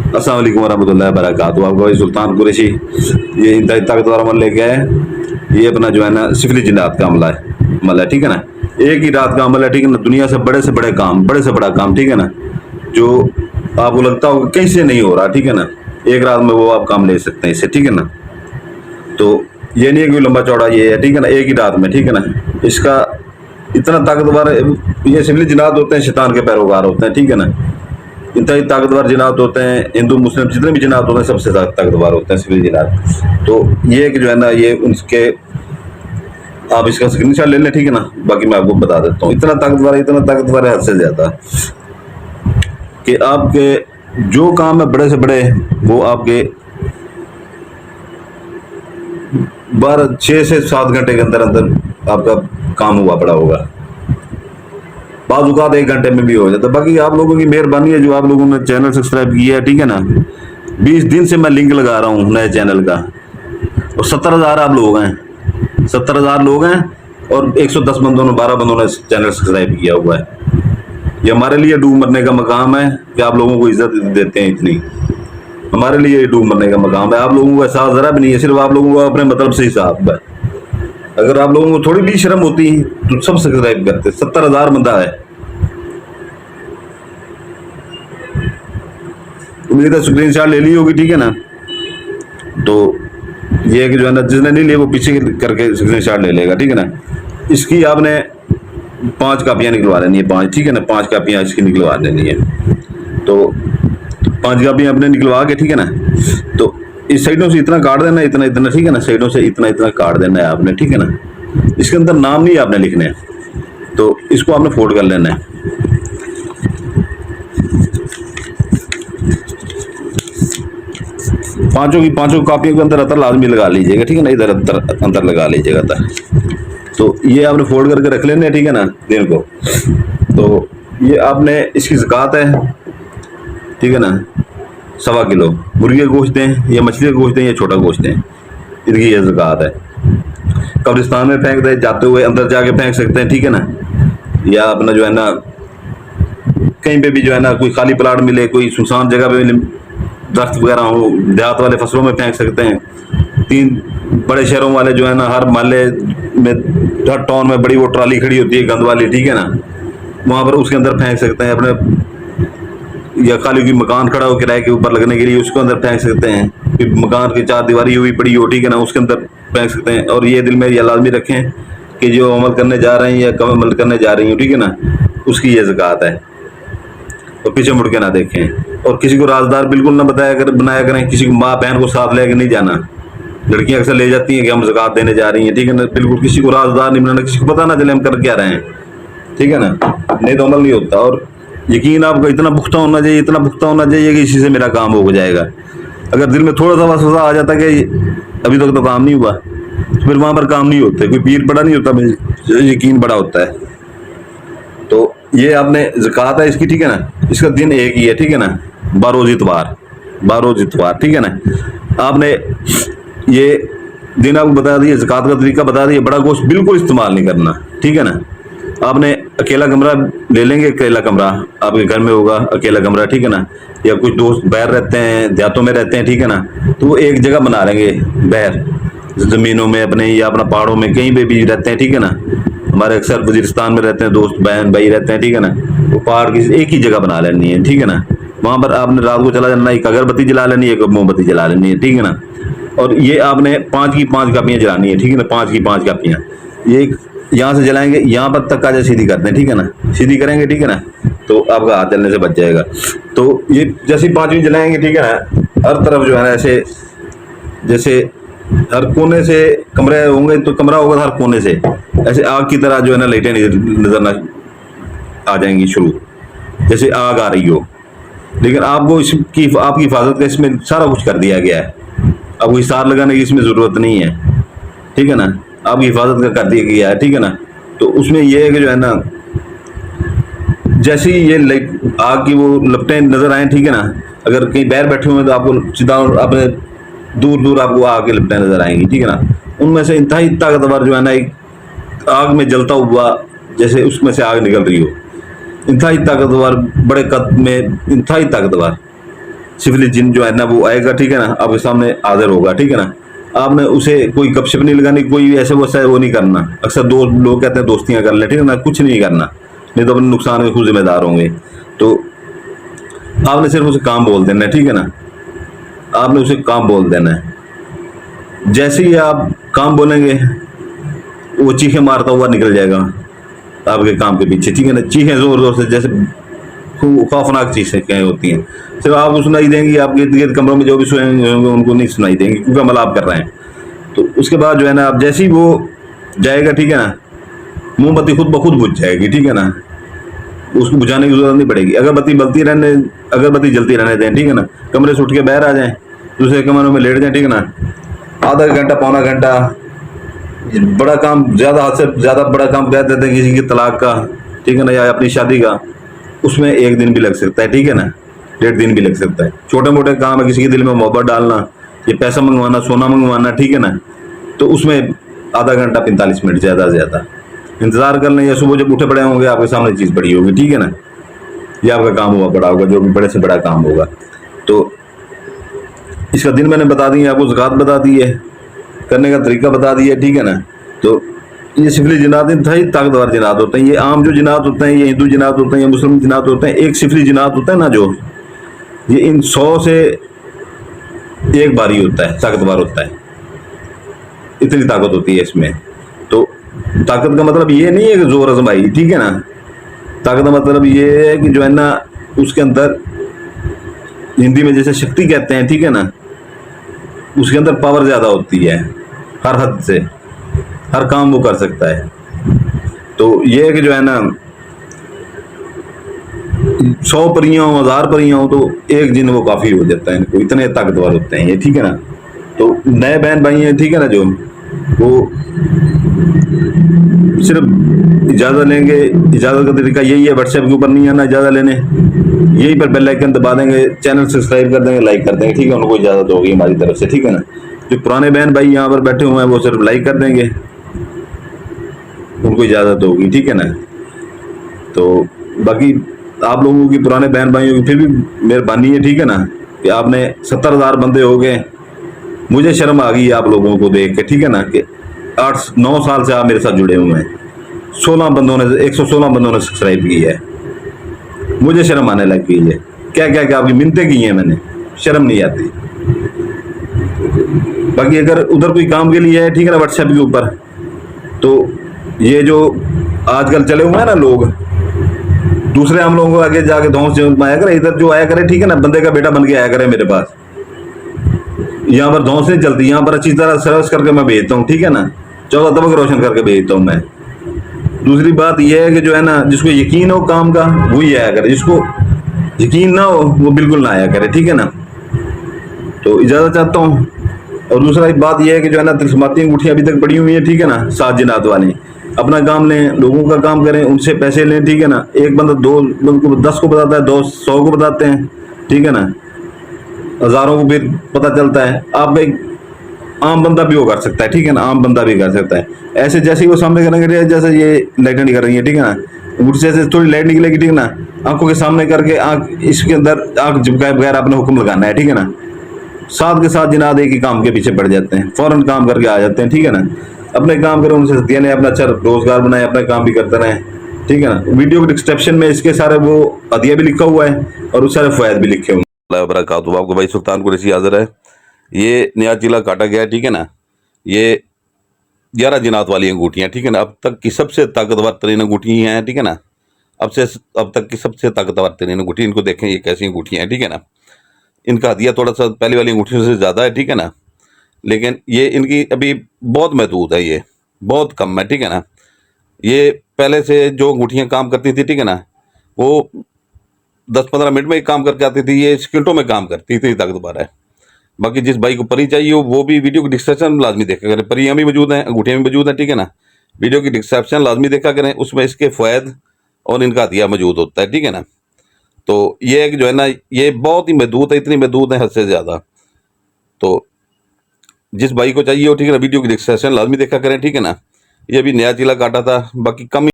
अस्सलाम वालेकुम वरहमतुल्लाहि वबरकातुहू। आपका भाई सुल्तान कुरैशी ये इंतहाई ताकतवर अमल लेके आए। ये अपना जो है ना सिफली जिन्नात का अमल है, ठीक है ना। एक ही रात का अमल है, ठीक है ना। दुनिया से बड़े काम, बड़े से बड़ा काम, ठीक है ना, जो आपको लगता होगा कहीं से नहीं हो रहा, ठीक है ना, एक रात में वो आप काम ले सकते हैं इससे, ठीक है ना। तो ये नहीं है कि लंबा चौड़ा ये है, ठीक है ना, एक ही रात में, ठीक है ना। इसका इतना ताकतवर ये सिफली जिन्नात होते हैं, शैतान के पैरोकार होते हैं, ठीक है ना। इंतहाई ताकतवर जिनात होते हैं, हिंदू मुस्लिम जितने भी जिनात होते हैं सबसे ताकतवर होते हैं सिविल जिनात। तो ये कि जो है ना ये उनके आप इसका स्क्रीनशॉट ले लें, ठीक है ना। बाकी मैं आपको बता देता हूँ, इतना ताकतवर है हद से ज्यादा कि आपके जो काम है बड़े से बड़े वो आपके 6 से 7 घंटे के अंदर अंदर आपका काम हुआ पड़ा होगा। बाज़ 1 घंटे में भी हो जाता है। बाकी आप लोगों की मेहरबानी है जो आप लोगों ने चैनल सब्सक्राइब किया है, ठीक है ना। 20 दिन से मैं लिंक लगा रहा हूँ नए चैनल का, और 70,000 आप लोग हैं, 70,000 लोग हैं, और 110 बंदों ने 12 बंदों ने चैनल सब्सक्राइब किया हुआ है। ये हमारे लिए डूब मरने का मकाम है कि आप लोगों को इज्जत देते हैं इतनी। हमारे लिए डूब मरने का मकाम है। आप लोगों को एहसास जरा भी नहीं है, सिर्फ आप लोगों को अपने मतलब से हिसाब है। अगर आप लोगों को थोड़ी भी शर्म होती तो सब सब्सक्राइब करते। 70,000 बंदा है। उम्मीद है स्क्रीनशॉट ले ली होगी, ठीक है ना। तो ये कि जो है ना जिसने नहीं लिया वो पीछे करके स्क्रीनशॉट ले लेगा, ठीक है ना। इसकी आपने 5 कापियां निकलवा लेनी है, 5, ठीक है ना। 5 कापियां इसकी निकलवा लेनी है। तो 5 कापियां आपने निकलवा के, ठीक है ना। तो इस साइडों से इतना काट देना है, इतना इतना, ठीक है ना। साइडों से इतना इतना काट देना है आपने, ठीक है ना। इसके अंदर नाम नहीं आपने लिखने हैं, तो इसको आपने फोल्ड कर लेना है। पांचों कापियों के अंदर अतर लाजमी लगा लीजिएगा, ठीक है ना। इधर अंदर लगा लीजिएगा अतर। तो ये आपने फोल्ड करके रख लेने, ठीक है ना, दिन को। तो ये आपने इसकी ज़कात है, ठीक है ना। 1.25 किलो मुर्गी का गोश्त दें या मछली का गोश्त दें या छोटा गोश्त दें, इनकी ये ज़कात है। कब्रिस्तान में फेंक दें, जाते हुए अंदर जाके फेंक सकते हैं, ठीक है ना। या अपना जो है ना कहीं पे भी जो है ना कोई खाली प्लाट मिले, कोई सुनसान जगह पे दरख्त वगैरह हो, देहात वाले फसलों में फेंक सकते हैं। 3 बड़े शहरों वाले जो है ना हर मोहल्ले में, हर टाउन में बड़ी वो ट्राली खड़ी होती है गंद वाली, ठीक है ना, वहाँ पर उसके अंदर फेंक सकते हैं अपने। या खाली कोई मकान खड़ा हो किराए के ऊपर लगने के लिए, उसके अंदर फेंक सकते हैं। फिर मकान की 4 दीवारी हुई पड़ी हो, ठीक है ना, उसके अंदर फेंक सकते हैं। और ये दिल में यह लाजमी रखें कि जो अमल करने जा रहे हैं या कम अमल करने जा रही हूँ, ठीक है ना, उसकी ये ज़कात है। और पीछे मुड़ के ना देखें, और किसी को राजदार बिल्कुल ना बनाया करें। किसी को माँ बहन को साथ लेकर नहीं जाना। लड़कियां अक्सर ले जाती हैं कि हम ज़कात देने जा रही हैं, ठीक है ना। बिल्कुल किसी को राजदार नहीं बनाना, किसी को पता ना चले हम कर क्या रहे हैं, ठीक है ना। नहीं तो अमल नहीं होता। और यकीन आपका इतना पुख्ता होना चाहिए, इतना पुख्ता होना चाहिए कि इसी से मेरा काम हो जाएगा। अगर दिल में थोड़ा सा वसवसा आ जाता कि अभी तक तो काम नहीं हुआ, तो फिर वहाँ पर काम नहीं होते। कोई पीर बड़ा नहीं होता, यकीन बड़ा होता है। तो ये आपने ज़कात है इसकी, ठीक है ना। इसका दिन एक ही है, ठीक है ना, 12 इतवार, ठीक है ना। आपने ये दिन आपको बता दिए, ज़कात का तरीका बता दिया। बड़ा गोश्त बिल्कुल इस्तेमाल नहीं करना, ठीक है ना। आपने अकेला कमरा ले लेंगे, अकेला कमरा आपके घर में होगा, अकेला कमरा, ठीक है ना। या कुछ दोस्त बाहर रहते हैं, देहातों में रहते हैं, ठीक है ना, तो वो एक जगह बना लेंगे बाहर ज़मीनों में अपने, या अपना पहाड़ों में कहीं पे भी रहते हैं, ठीक है ना। हमारे अक्सर वजीरिस्तान में रहते हैं दोस्त, बहन भाई रहते हैं, ठीक है ना। वो पहाड़ की एक ही जगह बना लेनी है, ठीक है ना। वहाँ पर आपने रात को चला जाना, एक अगरबत्ती जला लेनी है, एक मोमबत्ती जला लेनी है, ठीक है ना। और ये आपने 5 की 5 कापियाँ जलानी है, ठीक है ना। 5 की 5 कापियाँ ये यहाँ से जलाएंगे, यहाँ पर तक काजा सीधी करते हैं, ठीक है ना। सीधी करेंगे, ठीक है ना, तो आपका हाथ जलने से बच जाएगा। तो ये जैसे 5वीं जलाएंगे, ठीक है ना, हर तरफ जो है ना ऐसे, जैसे हर कोने से कमरे होंगे तो कमरा होगा, हर कोने से ऐसे आग की तरह जो है ना लाइटें नजर ना आ जाएंगी शुरू, जैसे आग आ रही हो। लेकिन आपको इसकी आपकी हिफाजत का इसमें सारा कुछ कर दिया गया है। आपको हिसार लगाने की इसमें ज़रूरत नहीं है, ठीक है ना। आपकी हिफाजत का कर दिया गया है, ठीक है ना। तो उसमें यह है कि जो है ना जैसे ही ये लाइट आग की वो लपटें नजर आए, ठीक है ना, अगर कहीं बाहर बैठे हुए तो आपको सीधा अपने दूर दूर आपको आग की लपटें नजर आएंगी, ठीक है ना। उनमें से इंतहाई ताकतवर जो है ना एक आग में जलता हुआ, जैसे उसमें से आग निकल रही हो, इंतहाई ताकतवर, बड़े कद में इंतहाई ताकतवर, सिफिलिस जिन जो है ना वो आएगा, ठीक है ना, आपके सामने हाजिर होगा, ठीक है ना। आपने उसे कोई गपशप नहीं लगानी, कोई ऐसे वैसा वो नहीं करना। अक्सर दो लोग कहते हैं दोस्तियां कर ले, ठीक है ना, कुछ नहीं करना, नहीं तो अपने नुकसान के खुद जिम्मेदार होंगे। तो आपने सिर्फ उसे काम बोल देना है, ठीक है ना, आपने उसे काम बोल देना है। जैसे ही आप काम बोलेंगे वो चीखें मारता हुआ निकल जाएगा आपके काम के पीछे, ठीक है ना। चीखें जोर जोर से, जैसे खौफनाक चीजें क्या होती हैं, सिर्फ आपको सुनाई देंगी, आपके इर्द गिर्द कमरों में जो भी सोए होंगे उनको नहीं सुनाई देंगी, क्योंकि अमल आप कर रहे हैं। तो उसके बाद जो है ना, आप जैसे ही वो जाएगा, ठीक है ना, मोमबत्ती खुद ब खुद बुझ जाएगी, ठीक है ना, उसको बुझाने की जरूरत नहीं पड़ेगी। अगरबत्ती जलती रहने दें, ठीक है ना। कमरे से उठ के बाहर आ जाएं, दूसरे कमरों में लेट जाएं, ठीक है ना। आधा घंटा पौना घंटा, बड़ा काम, ज्यादा हद से ज्यादा बड़ा काम कह देते हैं किसी की तलाक का, ठीक है ना, या अपनी शादी का, उसमें एक दिन भी लग सकता है, ठीक है ना, 1.5 दिन भी लग सकता है। छोटे मोटे काम है, किसी के दिल में मोहब्बत डालना, ये पैसा मंगवाना, सोना मंगवाना, ठीक है ना, तो उसमें आधा घंटा 45 मिनट ज़्यादा से ज़्यादा इंतजार कर लें, या सुबह जब उठे पड़े होंगे आपके सामने चीज़ पड़ी होगी, ठीक है ना, ये आपका काम हुआ पड़ा होगा, जो भी बड़े से बड़ा काम होगा। तो इसका दिन मैंने बता दी है आपको, ज़कात बता दी है, करने का तरीका बता दिया, ठीक है ना। तो ये सिफली जिनात इंतहाई ताकतवर जिनात होते हैं। ये आम जो जिनात होते हैं, ये हिंदू जिनात होते हैं, ये मुस्लिम जिनात होते हैं, एक सिफली जिनात होता है ना जो, ये इन 100 से एक बारी होता है, ताकतवर होता है, इतनी ताकत होती है इसमें। तो ताकत का मतलब ये नहीं है कि जोर आजमाई, ठीक है ना, ताकत का मतलब ये है कि जो है ना, उसके अंदर हिंदी में जैसे शक्ति कहते हैं, ठीक है ना, उसके अंदर पावर ज़्यादा होती है, हर हद से हर काम वो कर सकता है। तो ये है कि जो है ना, 100 परियां हो, 1000 परियां हो, तो एक जिन वो काफ़ी हो जाता है इनको, इतने ताकतवर होते हैं ये, ठीक है ना। तो नए बहन भाई हैं, ठीक है ना, जो वो सिर्फ इजाज़त लेंगे, इजाज़त का तरीका यही है, व्हाट्सएप के ऊपर नहीं आना इजाज़त लेने, यहीं पर बेल आइकन दबा देंगे, चैनल सब्सक्राइब कर देंगे, लाइक कर देंगे, ठीक है, उनको इजाज़त होगी हमारी तरफ से, ठीक है ना। जो पुराने बहन भाई यहाँ पर बैठे हुए हैं वो सिर्फ लाइक कर देंगे, उनको इजाज़त होगी, ठीक है ना। तो बाकी आप लोगों की, पुराने बहन भाइयों की फिर भी मेहरबानी है, ठीक है ना, कि आपने 70,000 बंदे हो गए, मुझे शर्म आ गई है आप लोगों को देख के, ठीक है ना, कि 8-9 साल से आप मेरे साथ जुड़े हुए हैं, 116 बंदों ने सब्सक्राइब की है, मुझे शर्म आने लग गई है। क्या क्या क्या आपकी मिन्नतें की हैं मैंने, शर्म नहीं आती। बाकी अगर उधर कोई काम के लिए है, ठीक है ना, व्हाट्सएप के ऊपर, तो ये जो आजकल चले हुए हैं ना लोग, दूसरे हम लोगों को आगे जाके धौंस आया करे, इधर जो आया करे, ठीक है ना, बंदे का बेटा बन के आया करे मेरे पास, यहाँ पर धौंस नहीं चलती, यहाँ पर अच्छी तरह सर्विस करके मैं भेजता हूँ, ठीक है ना, 14 तबक रोशन करके भेजता हूँ मैं। दूसरी बात यह है कि जो है ना, जिसको यकीन हो काम का वही आया करे, जिसको यकीन ना हो वो बिल्कुल ना आया करे, ठीक है ना। तो इजाज़त चाहता हूँ। और दूसरा एक बात यह है कि जो है ना, तिलस्माती अंगूठियाँ अभी तक पड़ी हुई हैं, ठीक है ना, 7 जिनात वाली, अपना काम लें, लोगों का काम करें, उनसे पैसे लें, ठीक है ना। एक बंदा 10 को बताता है, 100 को बताते हैं, ठीक है ना, हज़ारों को फिर पता चलता है। आप एक आम बंदा भी वो कर सकता है, ठीक है ना, आम बंदा भी कर सकता है। ऐसे जैसे ही वो सामने करेंगे, जैसे ये लाइटें निकल रही है, ठीक है ना, अंगूठी से थोड़ी लाइट निकलेगी, ठीक है ना, आंखों के सामने करके आंख इसके अंदर आंख झुकाए बगैर आपने हुक्म लगाना है, ठीक है ना। साथ के साथ जिनाद एक ही काम के पीछे पड़ जाते हैं, फौरन काम करके आ जाते हैं, ठीक है ना। अपने काम करें, उनसे सदिया ने अपना अच्छा रोजगार बनाए, अपना काम भी करते रहें, ठीक है ना। वीडियो के डिस्क्रिप्शन में इसके सारे वो हदिया भी लिखा हुआ है और उस सारे फ़वाद भी लिखे हुए हैं। आपको भाई सुल्तान कुरैशी हाजिर है। ये नया जिला काटा गया है, ठीक है ना। ये 11 जिनात वाली अंगूठियाँ, ठीक है ना, अब तक की सबसे ताकतवर तरीन अंगूठियाँ हैं, ठीक है ना। अब तक की सबसे ताकतवर तरीन अंगूठी, इनको देखें ये कैसी अंगूठियाँ हैं, ठीक है ना। इनका हदिया थोड़ा सा पहले वाली अंगूठियों से ज़्यादा है, ठीक है ना, लेकिन ये इनकी अभी बहुत महदूद है, ये बहुत कम है, ठीक है ना। ये पहले से जो अंगूठियाँ काम करती थी, ठीक है ना, वो 10-15 मिनट में ही काम करके आती थी, ये सेकंडों में काम करती थी, ताकतवर है। बाकी जिस भाई को परी चाहिए हो वो भी वीडियो की डिस्क्रिप्शन में लाजमी देखा करें, परियाँ भी मौजूद हैं, अंगूठियाँ भी मौजूद हैं, ठीक है ना। वीडियो की डिस्क्रिप्शन लाजमी देखा करें, उसमें इसके फ़वाद और इनका हदिया मौजूद होता है, ठीक है ना। तो ये है कि जो है ना, ये बहुत ही महदूद है, इतनी महदूद है हद से ज़्यादा। तो जिस भाई को चाहिए हो, ठीक है ना, वीडियो की डिस्क्रिप्शन लाजमी देखा करें, ठीक है ना। ये अभी नया जिला काटा था, बाकी कम